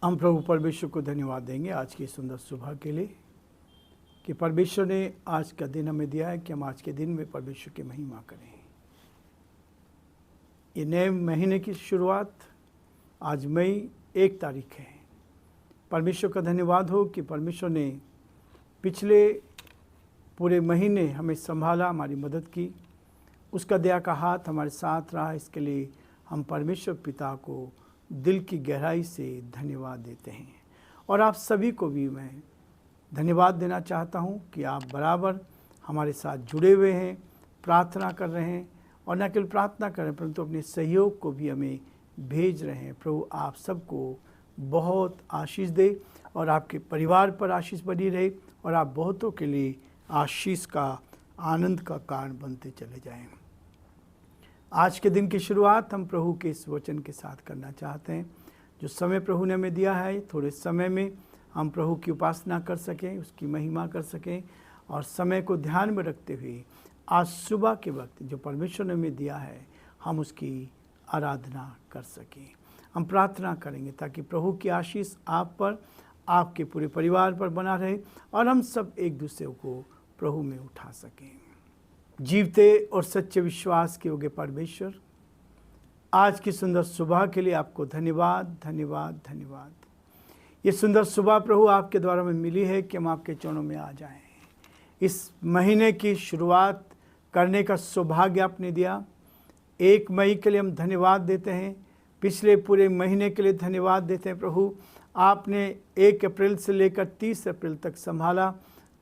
हम प्रभु परमेश्वर को धन्यवाद देंगे आज की सुंदर सुबह के लिए कि परमेश्वर ने आज का दिन हमें दिया है कि हम आज के दिन में परमेश्वर की महिमा करें। ये नए महीने की शुरुआत आज मई 1 तारीख है। परमेश्वर का धन्यवाद हो कि परमेश्वर ने पिछले पूरे महीने हमें संभाला, हमारी मदद की, उसका दया का हाथ हमारे साथ रहा। इसके लिए हम परमेश्वर पिता को दिल की गहराई से धन्यवाद देते हैं। और आप सभी को भी मैं धन्यवाद देना चाहता हूं कि आप बराबर हमारे साथ जुड़े हुए हैं, प्रार्थना कर रहे हैं, और न केवल प्रार्थना कर रहे हैं परंतु अपने सहयोग को भी हमें भेज रहे हैं। प्रभु आप सबको बहुत आशीष दे और आपके परिवार पर आशीष बनी रहे और आप बहुतों के लिए आशीष का, आनंद का कारण बनते चले जाएं। आज के दिन की शुरुआत हम प्रभु के इस वचन के साथ करना चाहते हैं। जो समय प्रभु ने हमें दिया है, थोड़े समय में हम प्रभु की उपासना कर सकें, उसकी महिमा कर सकें, और समय को ध्यान में रखते हुए आज सुबह के वक्त जो परमेश्वर ने हमें दिया है हम उसकी आराधना कर सकें। हम प्रार्थना करेंगे ताकि प्रभु की आशीष आप पर, आपके पूरे परिवार पर बना रहे और हम सब एक दूसरे को प्रभु में उठा सकें। जीवते और सच्चे विश्वास के योग्य परमेश्वर, आज की सुंदर सुबह के लिए आपको धन्यवाद धन्यवाद धन्यवाद। ये सुंदर सुबह प्रभु आपके द्वारा में मिली है कि हम आपके चरणों में आ जाएं। इस महीने की शुरुआत करने का सौभाग्य आपने दिया। 1 मई के लिए हम धन्यवाद देते हैं, पिछले पूरे महीने के लिए धन्यवाद देते हैं। प्रभु आपने 1 अप्रैल से लेकर 30 अप्रैल तक संभाला,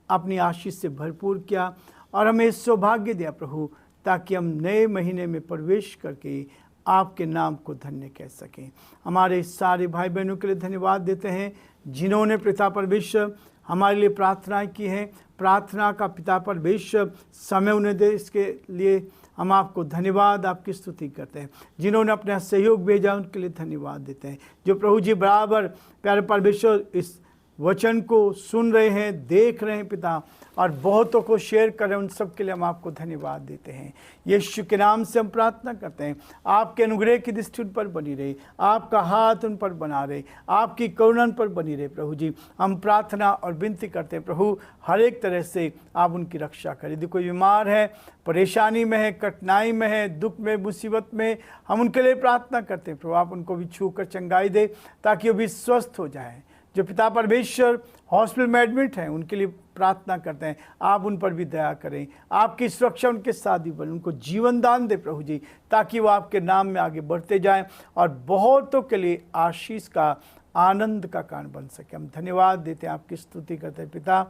अपनी आशीष से भरपूर किया और हमें सौभाग्य दिया प्रभु, ताकि हम नए महीने में प्रवेश करके आपके नाम को धन्य कह सकें। हमारे सारे भाई बहनों के लिए धन्यवाद देते हैं जिन्होंने पिता परमेश्वर हमारे लिए प्रार्थनाएं की हैं। प्रार्थना का पिता परमेश्वर समय उन्हें दे, इसके लिए हम आपको धन्यवाद, आपकी स्तुति करते हैं। जिन्होंने अपना सहयोग भेजा उनके लिए धन्यवाद देते हैं। जो प्रभु जी बराबर प्यारे परमेश्वर इस वचन को सुन रहे हैं, देख रहे हैं पिता, और बहुतों को शेयर कर रहे हैं, उन सब के लिए हम आपको धन्यवाद देते हैं। यीशु के नाम से हम प्रार्थना करते हैं, आपके अनुग्रह की दृष्टि उन पर बनी रहे, आपका हाथ उन पर बना रहे, आपकी करुणा उन पर बनी रहे। प्रभु जी हम प्रार्थना और विनती करते हैं प्रभु, हर एक तरह से आप उनकी रक्षा करें। यदि कोई बीमार है, परेशानी में है, कठिनाई में है, दुख में, मुसीबत में, हम उनके लिए प्रार्थना करते हैं प्रभु, आप उनको भी छू कर चंगाई दे ताकि वो भी स्वस्थ हो जाए। जो पिता परमेश्वर हॉस्पिटल में एडमिट हैं उनके लिए प्रार्थना करते हैं, आप उन पर भी दया करें, आपकी सुरक्षा उनके साथ भी बने, उनको जीवन दान दे प्रभु जी, ताकि वो आपके नाम में आगे बढ़ते जाएं और बहुतों के लिए आशीष का, आनंद का कारण बन सके। हम धन्यवाद देते हैं, आपकी स्तुति करते हैं पिता।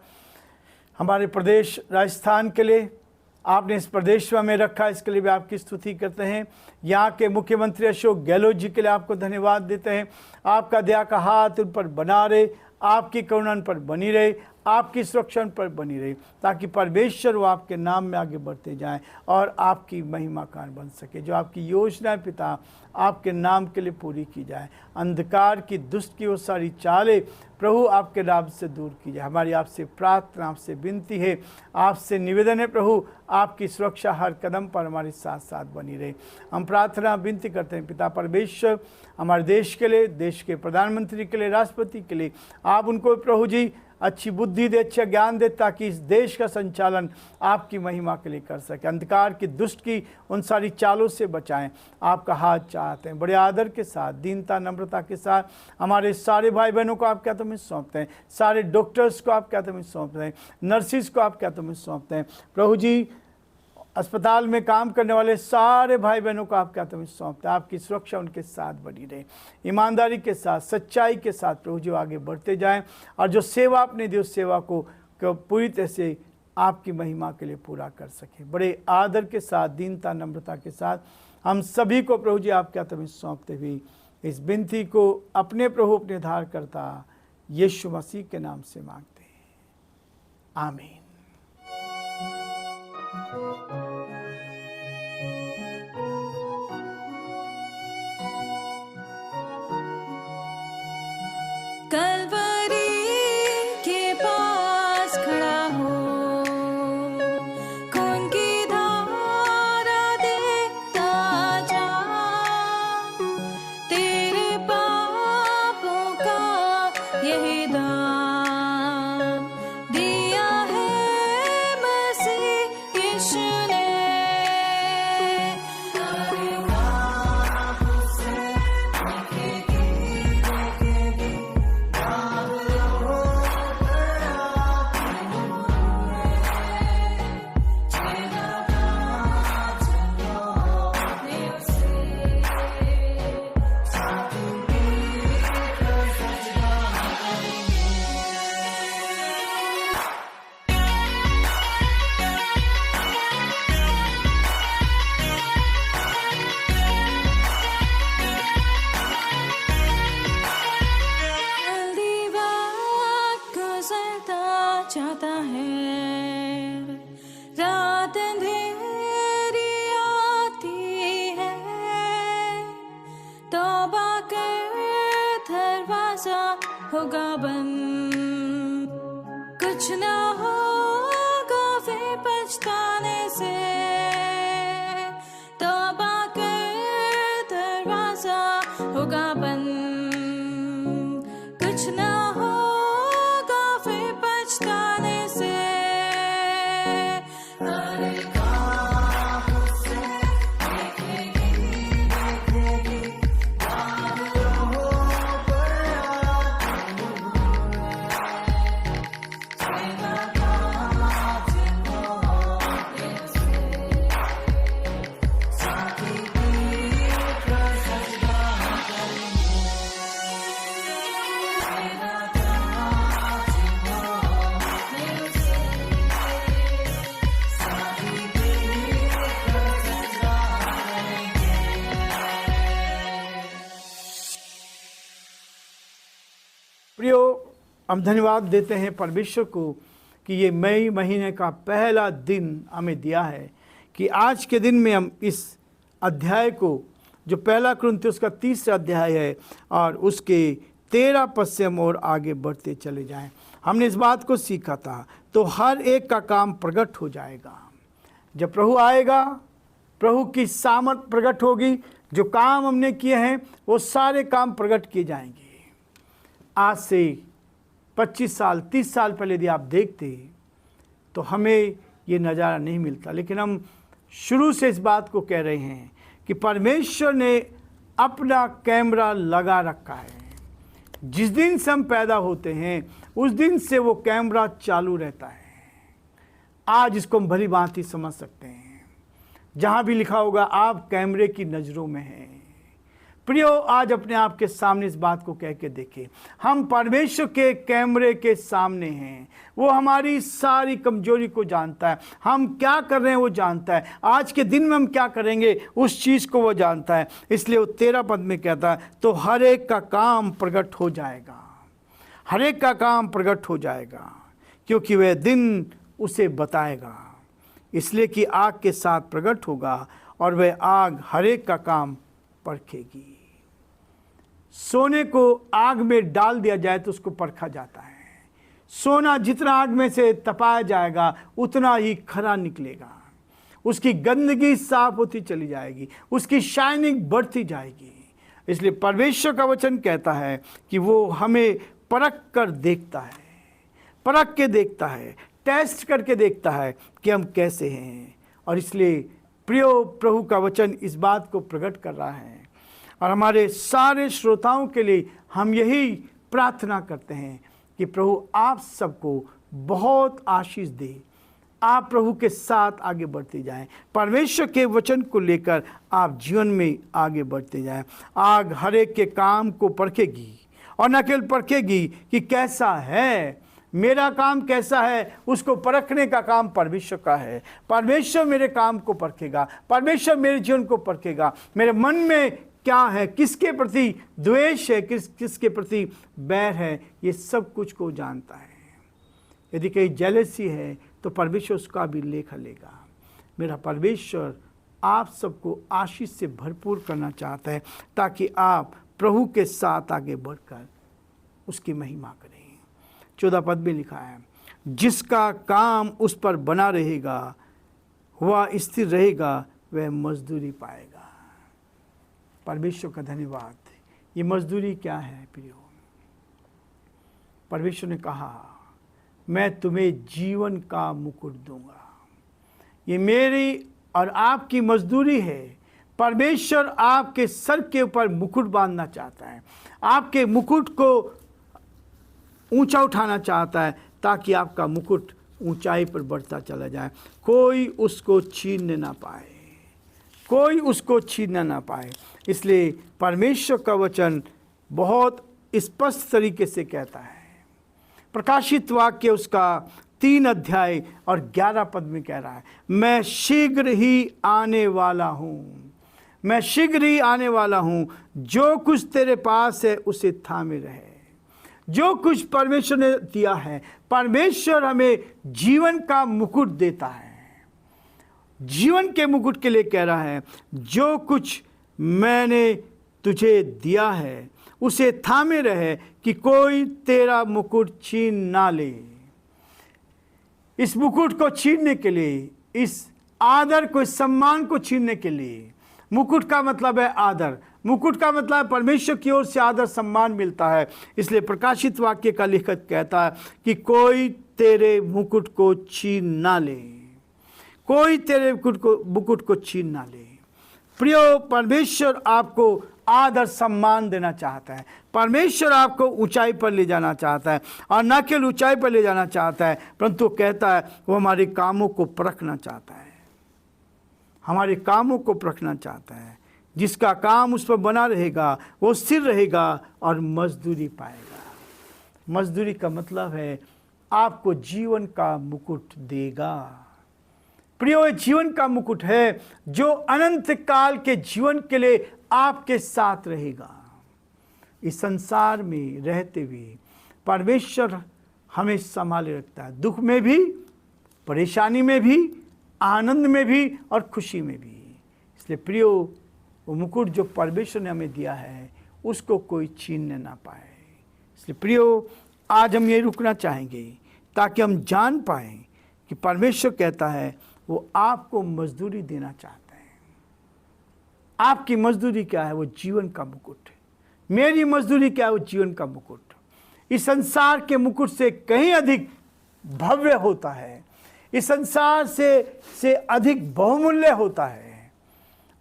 हमारे प्रदेश राजस्थान के लिए आपने इस प्रदेश में हमें रखा, इसके लिए भी आपकी स्तुति करते हैं। यहाँ के मुख्यमंत्री अशोक गहलोत जी के लिए आपको धन्यवाद देते हैं। आपका दया का हाथ उन पर बना रहे, आपकी करुणा उन पर बनी रहे, आपकी सुरक्षा उन पर बनी रहे, ताकि परमेश्वर वो आपके नाम में आगे बढ़ते जाएं और आपकी महिमा कारण बन सके। जो आपकी योजना पिता आपके नाम के लिए पूरी की जाए, अंधकार की, दुष्ट की वो सारी चालें प्रभु आपके नाम से दूर की जाए। हमारी आपसे प्रार्थना, आपसे विनती है, आपसे निवेदन है प्रभु, आपकी सुरक्षा हर कदम पर हमारे साथ साथ बनी रहे। हम प्रार्थना विनती करते हैं पिता परमेश्वर, हमारे देश के लिए, देश के प्रधानमंत्री के लिए, राष्ट्रपति के लिए, आप उनको प्रभु जी अच्छी बुद्धि दे, अच्छा ज्ञान दे, ताकि इस देश का संचालन आपकी महिमा के लिए कर सके। अंधकार की, दुष्ट की उन सारी चालों से बचाएं, आपका हाथ चाहते हैं। बड़े आदर के साथ, दीनता, नम्रता के साथ हमारे सारे भाई बहनों को आप क्या तुम्हें सौंपते हैं, सारे डॉक्टर्स को आप क्या तुम्हें सौंपते हैं, नर्सिस को आप क्या तुम्हें सौंपते हैं प्रभु जी, अस्पताल में काम करने वाले सारे भाई बहनों को आप क्या तुम्हें सौंपते हैं। आपकी सुरक्षा उनके साथ बनी रहे, ईमानदारी के साथ, सच्चाई के साथ प्रभु जी आगे बढ़ते जाएं, और जो सेवा आपने दी उस सेवा को पूरी तरह से आपकी महिमा के लिए पूरा कर सके। बड़े आदर के साथ, दीनता, नम्रता के साथ हम सभी को प्रभु जी आप क्या तुम्हें सौंपते हुए इस विनती को अपने प्रभु, अपने उद्धारकर्ता यीशु मसीह के नाम से मांगते हैं, आमीन। कलवरी के पास खड़ा हो, खून की धारा देखता जा, तेरे पापों का दरवाजा होगा बंद, कुछ ना होगा फिर पछताने से, तौबा कर दरवाजा होगा बंद, कुछ ना होगा फिर पछताने से। प्रियो, हम धन्यवाद देते हैं परमेश्वर को कि ये मई महीने का पहला दिन हमें दिया है कि आज के दिन में हम इस अध्याय को, जो पहला कुरिन्थियों का 3रा अध्याय है और उसके 13 पद से हम और आगे बढ़ते चले जाएं। हमने इस बात को सीखा था, तो हर एक का काम प्रकट हो जाएगा। जब प्रभु आएगा, प्रभु की सामर्थ प्रकट होगी, जो काम हमने किए हैं वो सारे काम प्रकट किए जाएंगे। आज से 25 साल 30 साल पहले यदि आप देखते तो हमें ये नज़ारा नहीं मिलता, लेकिन हम शुरू से इस बात को कह रहे हैं कि परमेश्वर ने अपना कैमरा लगा रखा है। जिस दिन से हम पैदा होते हैं उस दिन से वो कैमरा चालू रहता है। आज इसको हम भली भांति समझ सकते हैं। जहाँ भी लिखा होगा आप कैमरे की नज़रों में हैं। प्रियो, आज अपने आप के सामने इस बात को कह के देखें, हम परमेश्वर के कैमरे के सामने हैं। वो हमारी सारी कमजोरी को जानता है, हम क्या कर रहे हैं वो जानता है, आज के दिन में हम क्या करेंगे उस चीज़ को वो जानता है। इसलिए वो 13 पद में कहता है, तो हर एक का काम प्रकट हो जाएगा, हर एक का काम प्रकट हो जाएगा, क्योंकि वह दिन उसे बताएगा। इसलिए कि आग के साथ प्रकट होगा और वह आग हर एक का काम परखेगी। सोने को आग में डाल दिया जाए तो उसको परखा जाता है। सोना जितना आग में से तपाया जाएगा उतना ही खरा निकलेगा। उसकी गंदगी साफ होती चली जाएगी, उसकी शाइनिंग बढ़ती जाएगी। इसलिए परमेश्वर का वचन कहता है कि वो हमें परख कर देखता है, परख के देखता है, टेस्ट करके देखता है कि हम कैसे हैं। और इसलिए प्रियो, प्रभु का वचन इस बात को प्रकट कर रहा है। और हमारे सारे श्रोताओं के लिए हम यही प्रार्थना करते हैं कि प्रभु आप सबको बहुत आशीष दे। आप प्रभु के साथ आगे बढ़ते जाएं, परमेश्वर के वचन को लेकर आप जीवन में आगे बढ़ते जाएं। आग हर एक के काम को परखेगी, और न केवल परखेगी कि कैसा है, मेरा काम कैसा है, उसको परखने का काम परमेश्वर का है। परमेश्वर मेरे काम को परखेगा, परमेश्वर मेरे जीवन को परखेगा। मेरे मन में क्या है, किसके प्रति द्वेष है, किसके प्रति बैर है, ये सब कुछ को जानता है। यदि कहीं जेलसी है तो परमेश्वर उसका भी लेखा लेगा। मेरा परमेश्वर आप सबको आशीष से भरपूर करना चाहता है, ताकि आप प्रभु के साथ आगे बढ़कर उसकी महिमा करें। 14 पद में लिखा है, जिसका काम उस पर बना रहेगा वह स्थिर रहेगा, वह मजदूरी पाएगा। परमेश्वर का धन्यवाद। ये मजदूरी क्या है प्रियो? परमेश्वर ने कहा, मैं तुम्हें जीवन का मुकुट दूंगा। ये मेरी और आपकी मजदूरी है। परमेश्वर आपके सर के ऊपर मुकुट बांधना चाहता है, आपके मुकुट को ऊंचा उठाना चाहता है, ताकि आपका मुकुट ऊंचाई पर बढ़ता चला जाए, कोई उसको छीनने ना पाए, कोई उसको छीनना ना पाए। इसलिए परमेश्वर का वचन बहुत स्पष्ट तरीके से कहता है। प्रकाशित वाक्य उसका 3 अध्याय और 11 पद में कह रहा है, मैं शीघ्र ही आने वाला हूँ, मैं शीघ्र ही आने वाला हूँ। जो कुछ तेरे पास है उसे थामे रहे। जो कुछ परमेश्वर ने दिया है, परमेश्वर हमें जीवन का मुकुट देता है। जीवन के मुकुट के लिए कह रहा है, जो कुछ मैंने तुझे दिया है उसे थामे रहे कि कोई तेरा मुकुट छीन ना ले। इस मुकुट को छीनने के लिए, इस आदर को, इस सम्मान को छीनने के लिए, मुकुट का मतलब है आदर, मुकुट का मतलब है परमेश्वर की ओर से आदर सम्मान मिलता है। इसलिए प्रकाशित वाक्य का लेखक कहता है कि कोई तेरे मुकुट को छीन ना ले, कोई तेरे मुकुट को छीन ना ले। प्रियो, परमेश्वर आपको आदर सम्मान देना चाहता है। परमेश्वर आपको ऊंचाई पर ले जाना चाहता है, और न केवल ऊंचाई पर ले जाना चाहता है, परंतु कहता है वो हमारे कामों को परखना चाहता है, हमारे कामों को परखना चाहता है। जिसका काम उस पर बना रहेगा वो स्थिर रहेगा और मजदूरी पाएगा। मजदूरी का मतलब है आपको जीवन का मुकुट देगा। प्रियो, ये जीवन का मुकुट है जो अनंत काल के जीवन के लिए आपके साथ रहेगा। इस संसार में रहते हुए परमेश्वर हमें संभाले रखता है, दुख में भी, परेशानी में भी, आनंद में भी और खुशी में भी। इसलिए प्रियो, वो मुकुट जो परमेश्वर ने हमें दिया है उसको कोई छीनने ना पाए। इसलिए प्रियो, आज हम ये रुकना चाहेंगे ताकि हम जान पाएं कि परमेश्वर कहता है वो आपको मजदूरी देना चाहता है। आपकी मजदूरी क्या है? वो जीवन का मुकुट है। मेरी मजदूरी क्या है? वो जीवन का मुकुट। इस संसार के मुकुट से कहीं अधिक भव्य होता है, इस संसार से अधिक बहुमूल्य होता है।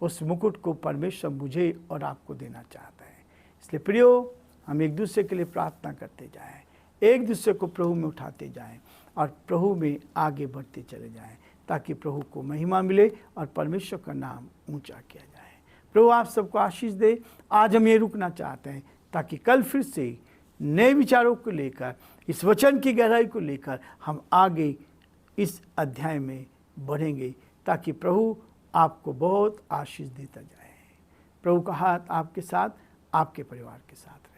उस मुकुट को परमेश्वर मुझे और आपको देना चाहता है। इसलिए प्रियो, हम एक दूसरे के लिए प्रार्थना करते जाएं, एक दूसरे को प्रभु में उठाते जाएं और प्रभु में आगे बढ़ते चले जाएं, ताकि प्रभु को महिमा मिले और परमेश्वर का नाम ऊंचा किया जाए। प्रभु आप सबको आशीष दे। आज हम ये रुकना चाहते हैं ताकि कल फिर से नए विचारों को लेकर, इस वचन की गहराई को लेकर हम आगे इस अध्याय में बढ़ेंगे, ताकि प्रभु आपको बहुत आशीष देता जाए। प्रभु का हाथ आपके साथ, आपके परिवार के साथ रहे।